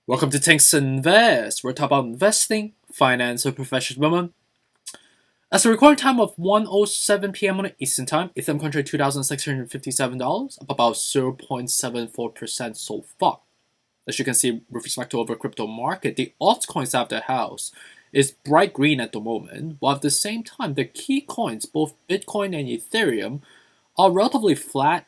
Welcome to Tanks Invest. We're talking about investing, finance, and professional women. As the recording time of 1:07 p.m. on Eastern Time, Ethereum country $2,657, up about 0.74% so far. As you can see, with respect to over crypto market, the altcoins out of the house is bright green at the moment, while at the same time, the key coins, both Bitcoin and Ethereum, are relatively flat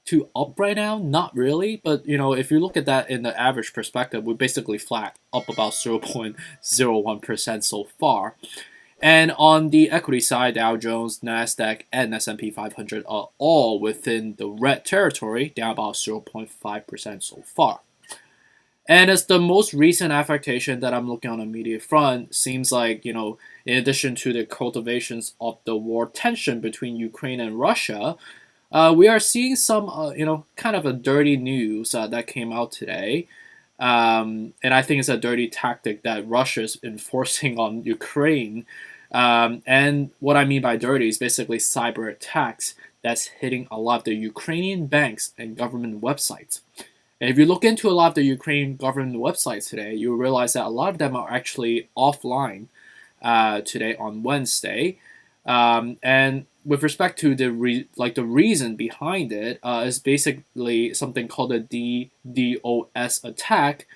to up right now. Not really, but if you look at that in the average perspective, we're basically flat, up about 0.01% so far. And on the equity side, Dow Jones, Nasdaq, and S&P 500 are all within the red territory, down about 0.5% so far. And as the most recent affectation that I'm looking on the media front, seems like, in addition to the cultivations of the war tension between Ukraine and Russia, we are seeing some, kind of a dirty news that came out today. And I think it's a dirty tactic that Russia is enforcing on Ukraine. And what I mean by dirty is basically cyber attacks that's hitting a lot of the Ukrainian banks and government websites. And if you look into a lot of the Ukrainian government websites today, you'll realize that a lot of them are actually offline today on Wednesday. And with respect to the reason behind it is basically something called a DDoS attack,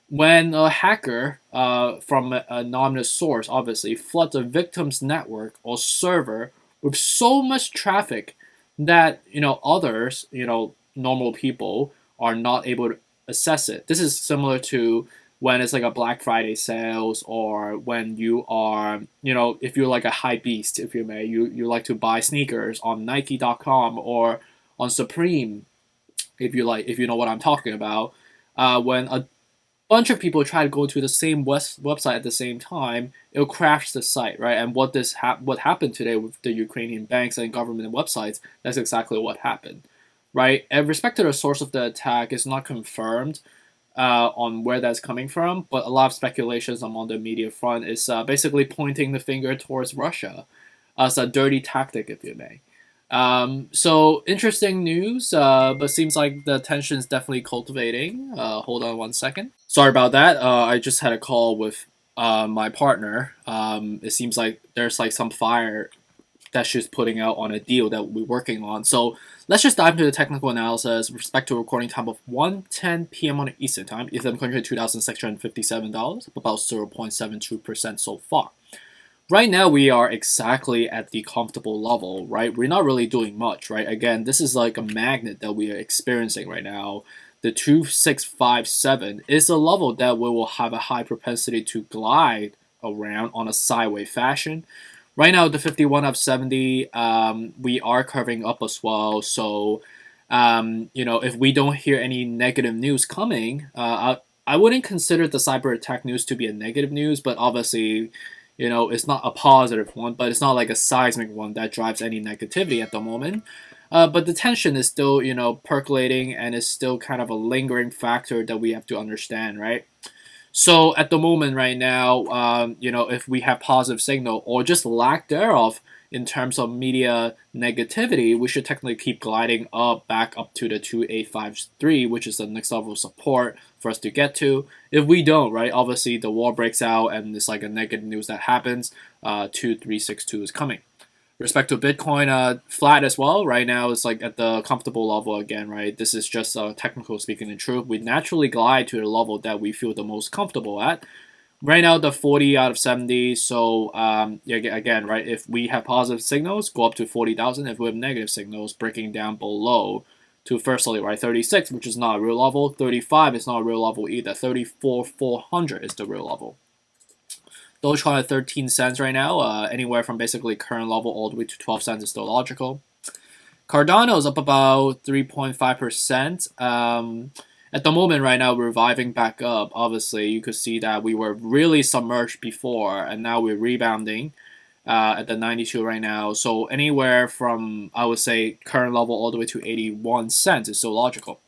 when a hacker from an anonymous source obviously floods a victim's network or server with so much traffic that others, normal people, are not able to assess it. This is similar to when it's like a Black Friday sales, or when you are, if you're like a high beast, if you may, you like to buy sneakers on Nike.com or on Supreme, if you know what I'm talking about. When a bunch of people try to go to the same website at the same time, it'll crash the site, right? And what happened today with the Ukrainian banks and government websites, that's exactly what happened, right? And respect to the source of the attack is not confirmed on where that's coming from, but a lot of speculations among the media front is basically pointing the finger towards Russia as a dirty tactic, if you may. So interesting news, but seems like the tension is definitely cultivating. Hold on one second. Sorry about that. I just had a call with my partner. It seems like there's like some fire that she's putting out on a deal that we're working on. So let's just dive into the technical analysis with respect to a recording time of 1:10 p.m. on Eastern Time. Ethereum currently $2,657, up about 0.72% so far. Right now, we are exactly at the comfortable level, right? We're not really doing much, right? Again, this is like a magnet that we are experiencing right now. The 2657 is a level that we will have a high propensity to glide around on a sideways fashion. Right now, the 51 of 70, we are curving up as well. So, if we don't hear any negative news coming, I wouldn't consider the cyber attack news to be a negative news, but obviously, it's not a positive one, but it's not like a seismic one that drives any negativity at the moment. But the tension is still, percolating, and is still kind of a lingering factor that we have to understand, right? So at the moment right now, if we have positive signal or just lack thereof in terms of media negativity, we should technically keep gliding up back up to the 2853, which is the next level of support for us to get to. If we don't, right, obviously the war breaks out and it's like a negative news that happens, 2362 is coming. Respect to Bitcoin, flat as well. Right now, it's like at the comfortable level again, right? This is just technical speaking the truth. We naturally glide to the level that we feel the most comfortable at. Right now, the 40 out of 70. So, again, right? If we have positive signals, go up to 40,000. If we have negative signals, breaking down below to firstly, right? 36, which is not a real level. 35 is not a real level either. 34,400 is the real level. Dogecoin at 13 cents right now, anywhere from basically current level all the way to 12 cents is still logical. Cardano is up about 3.5%. At the moment right now, we're reviving back up. Obviously, you could see that we were really submerged before, and now we're rebounding at the 92 right now. So anywhere from, I would say, current level all the way to 81 cents is still logical.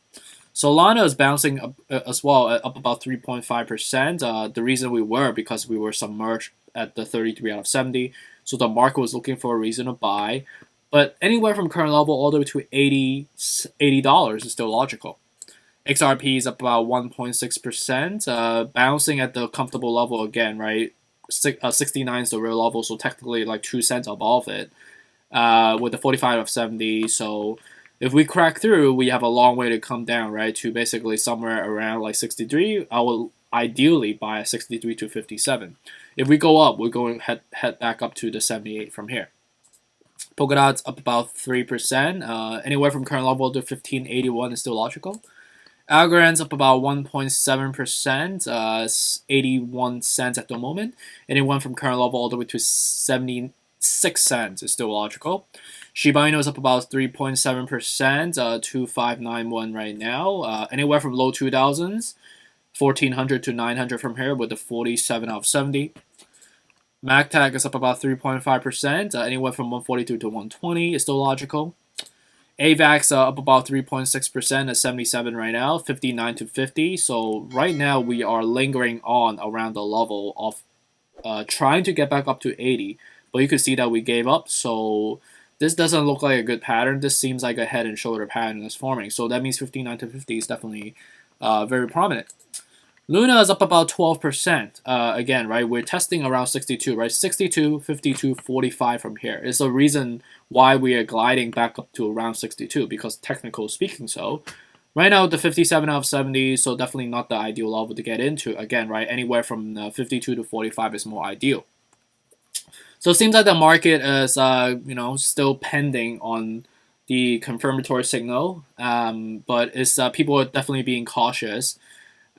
Solana is bouncing up as well, up about 3.5%. The reason we were because we were submerged at the 33 out of 70, so the market was looking for a reason to buy. But anywhere from current level all the way to $80 is still logical. XRP is up about 1.6%, bouncing at the comfortable level again, right? 69 is the real level, so technically like 2 cents above it, with the 45 of 70. So if we crack through, we have a long way to come down, right? To basically somewhere around like 63. I will ideally buy a 63 to 57. If we go up, we're going to head back up to the 78 from here. Polkadot's up about 3%. Anywhere from current level to 1581 is still logical. Algorand's up about 1.7%, 81 cents at the moment. And it went from current level all the way to 76 cents is still logical. Shiba Inu is up about 3.7%, 2591 right now. Anywhere from low 2000s, 1400 to 900 from here with the 47 out of 70. MacTag is up about 3.5%, anywhere from 142 to 120 is still logical. AVAX up about 3.6% at 77 right now, 59 to 50. So right now we are lingering on around the level of trying to get back up to 80. But you can see that we gave up. So this doesn't look like a good pattern. This seems like a head and shoulder pattern is forming. So that means 59 to 50 is definitely very prominent. Luna is up about 12%. Again, right, we're testing around 62, right? 62, 52, 45 from here. It's the reason why we are gliding back up to around 62, because technical speaking so. Right now, the 57 out of 70, so definitely not the ideal level to get into. Again, right, anywhere from 52 to 45 is more ideal. So it seems like the market is, still pending on the confirmatory signal, but it's people are definitely being cautious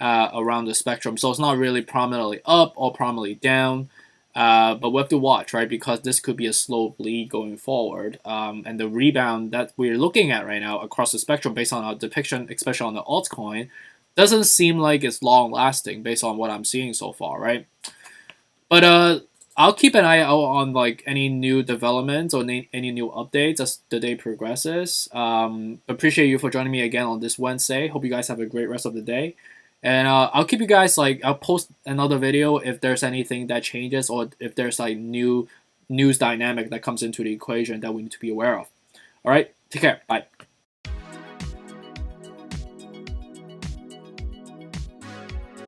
around the spectrum. So it's not really prominently up or prominently down, but we have to watch, right? Because this could be a slow bleed going forward. And the rebound that we're looking at right now across the spectrum based on our depiction, especially on the altcoin, doesn't seem like it's long lasting based on what I'm seeing so far, right? But I'll keep an eye out on like any new developments or any new updates as the day progresses. Appreciate you for joining me again on this Wednesday. Hope you guys have a great rest of the day. And I'll keep you guys I'll post another video if there's anything that changes or if there's like new news dynamic that comes into the equation that we need to be aware of. All right, take care. Bye.